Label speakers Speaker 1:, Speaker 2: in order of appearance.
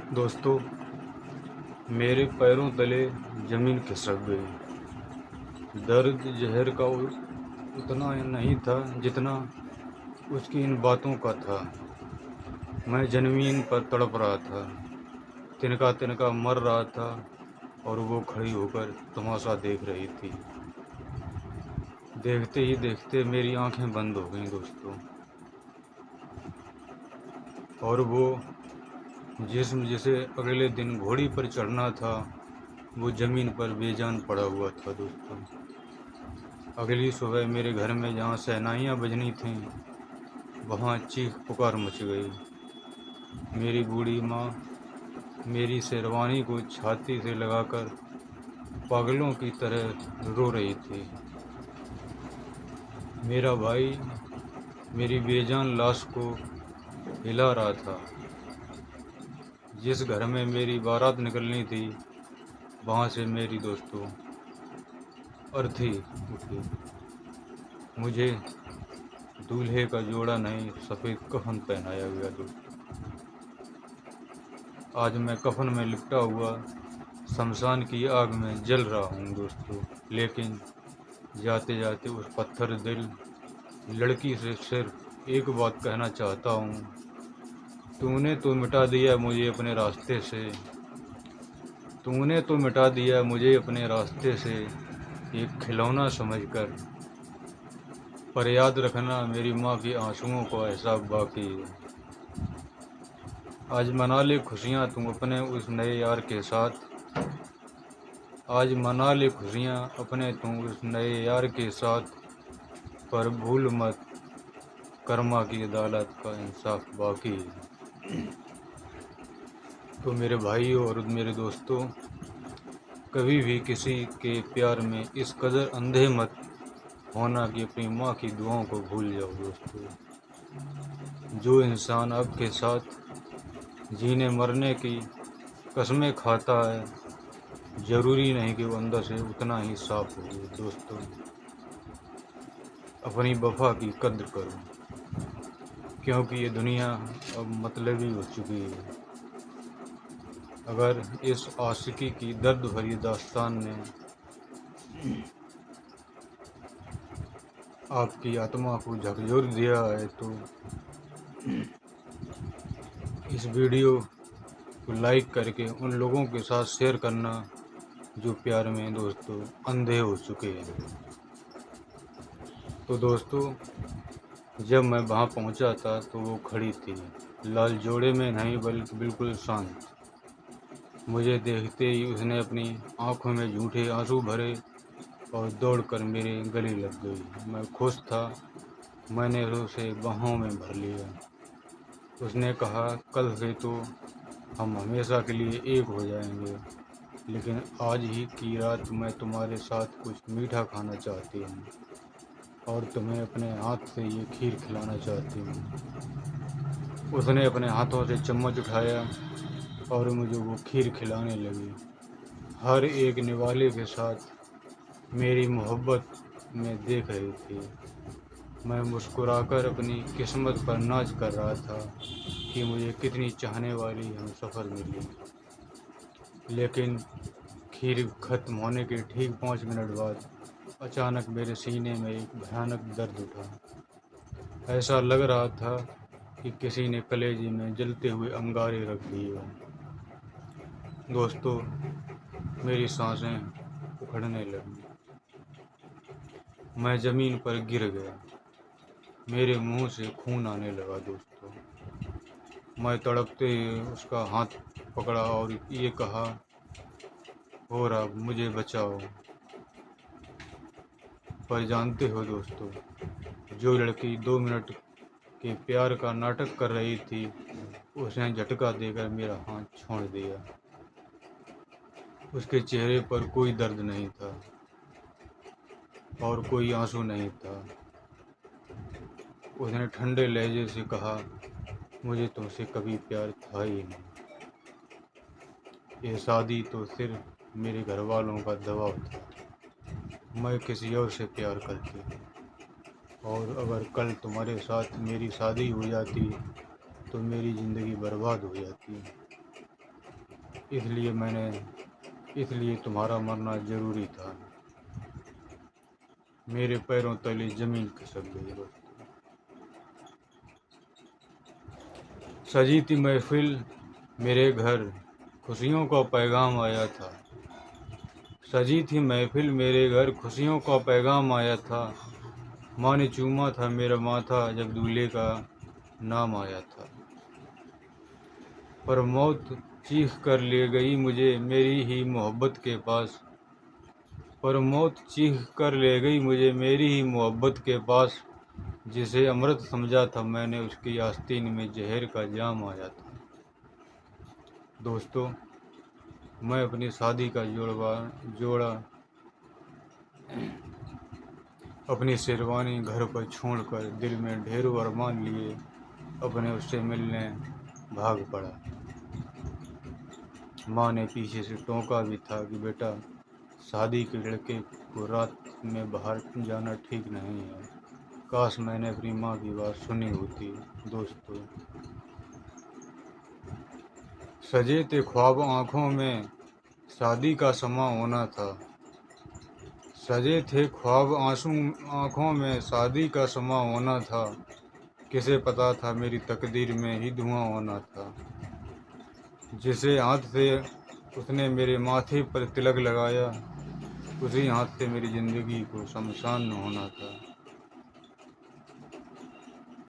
Speaker 1: दोस्तों, मेरे पैरों तले ज़मीन खिसक गई। दर्द ज़हर का उतना नहीं था जितना उसकी इन बातों का था। मैं ज़मीन पर तड़प रहा था, तिनका-तिनका मर रहा था और वो खड़ी होकर तमाशा देख रही थी। देखते ही देखते मेरी आँखें बंद हो गईं दोस्तों, और वो जिस्म जिसे अगले दिन घोड़ी पर चढ़ना था, वो ज़मीन पर बेजान पड़ा हुआ था दोस्तों। अगली सुबह मेरे घर में जहाँ शहनाइयाँ बजनी थीं, वहाँ चीख-पुकार मच गई। मेरी बूढ़ी माँ मेरी शेरवानी को छाती से लगाकर पागलों की तरह रो रही थी। मेरा भाई मेरी बेजान लाश को हिला रहा था। जिस घर में मेरी बारात निकलनी थी, वहाँ से मेरी दोस्तों अर्थी उठी। मुझे दूल्हे का जोड़ा नहीं, सफ़ेद कफ़न पहनाया गया दोस्तों। आज मैं कफ़न में लिपटा हुआ शमशान की आग में जल रहा हूँ दोस्तों, लेकिन जाते जाते उस पत्थर दिल लड़की से सिर्फ एक बात कहना चाहता हूँ। तूने तो मिटा दिया मुझे अपने रास्ते से, तूने तो मिटा दिया मुझे अपने रास्ते से, एक खिलौना समझकर। पर याद रखना मेरी माँ के आंसुओं का हिसाब बाकी है। आज मना ले खुशियाँ तुम अपने उस नए यार के साथ, आज मना ले खुशियाँ अपने तुम उस नए यार के साथ। पर भूल मत कर्मा की अदालत का इंसाफ बाकी है। तो मेरे भाइयों और मेरे दोस्तों, कभी भी किसी के प्यार में इस कदर अंधे मत होना कि अपनी माँ की दुआओं को भूल जाओ दोस्तों। जो इंसान आपके साथ जीने मरने की कस्में खाता है, ज़रूरी नहीं कि वो अंदर से उतना ही साफ हो दोस्तों। अपनी वफ़ा की कद्र करो, क्योंकि ये दुनिया अब मतलबी हो चुकी है। अगर इस आशिकी की दर्द भरी दास्तान ने आपकी आत्मा को झकझोर दिया है, तो इस वीडियो को लाइक करके उन लोगों के साथ शेयर करना जो प्यार में दोस्तों अंधे हो चुके हैं। तो दोस्तों, जब मैं वहाँ पहुँचा था तो वो खड़ी थी, लाल जोड़े में नहीं बल्कि बिल्कुल शांत। मुझे देखते ही उसने अपनी आँखों में झूठे आंसू भरे और दौड़कर मेरे गले लग गई। मैं खुश था, मैंने उसे बाहों में भर लिया। उसने कहा, कल से तो हम हमेशा के लिए एक हो जाएंगे, लेकिन आज ही की रात मैं तुम्हारे साथ कुछ मीठा खाना चाहती हूँ और तुम्हें अपने हाथ से ये खीर खिलाना चाहती हूँ। उसने अपने हाथों से चम्मच उठाया और मुझे वो खीर खिलाने लगी, हर एक निवाले के साथ मेरी मोहब्बत में देख रही थी। मैं मुस्कुराकर अपनी किस्मत पर नाज कर रहा था कि मुझे कितनी चाहने वाली हमसफ़र मिली। लेकिन खीर खत्म होने के ठीक 5 मिनट बाद अचानक मेरे सीने में एक भयानक दर्द उठा। ऐसा लग रहा था कि किसी ने कलेजे में जलते हुए अंगारे रख दिए हों। दोस्तों, मेरी सांसें उखड़ने लगीं। मैं ज़मीन पर गिर गया। मेरे मुंह से खून आने लगा दोस्तों। मैं तड़पते हुए उसका हाथ पकड़ा और ये कहा, हो रहा मुझे बचाओ। पर जानते हो दोस्तों, जो लड़की 2 मिनट के प्यार का नाटक कर रही थी, उसने झटका देकर मेरा हाथ छोड़ दिया। उसके चेहरे पर कोई दर्द नहीं था और कोई आंसू नहीं था। उसने ठंडे लहजे से कहा, मुझे तुमसे कभी प्यार था ही नहीं। ये शादी तो सिर्फ मेरे घर वालों का दबाव था। मैं किसी और से प्यार करती हूँ, और अगर कल तुम्हारे साथ मेरी शादी हो जाती तो मेरी ज़िंदगी बर्बाद हो जाती। इसलिए तुम्हारा मरना ज़रूरी था। मेरे पैरों तले ज़मीन खिसक गई दोस्तों। सजी थी महफ़िल मेरे घर, खुशियों का पैगाम आया था। सजी थी महफ़िल मेरे घर, खुशियों का पैगाम आया था। माँ ने चूमा था मेरा माथा जब दूल्हे का नाम आया था। पर मौत चीख कर ले गई मुझे मेरी ही मोहब्बत के पास। पर मौत चीख कर ले गई मुझे मेरी ही मोहब्बत के पास। जिसे अमृत समझा था मैंने उसकी आस्तीन में जहर का जाम आया था। दोस्तों, मैं अपनी शादी का जोड़ा अपनी शेरवानी घर पर छोड़कर दिल में ढेरों अरमान लिए अपने उससे मिलने भाग पड़ा। माँ ने पीछे से टोका भी था कि बेटा, शादी के लड़के को रात में बाहर जाना ठीक नहीं है। काश मैंने अपनी माँ की बात सुनी होती। दोस्तों, सजे थे ख्वाब आँखों में, शादी का समा होना था। सजे थे ख्वाब आँखों में, शादी का समा होना था। किसे पता था मेरी तकदीर में ही धुआं होना था। जिसे हाथ से उसने मेरे माथे पर तिलक लगाया, उसी हाथ से मेरी ज़िंदगी को शमशान होना था।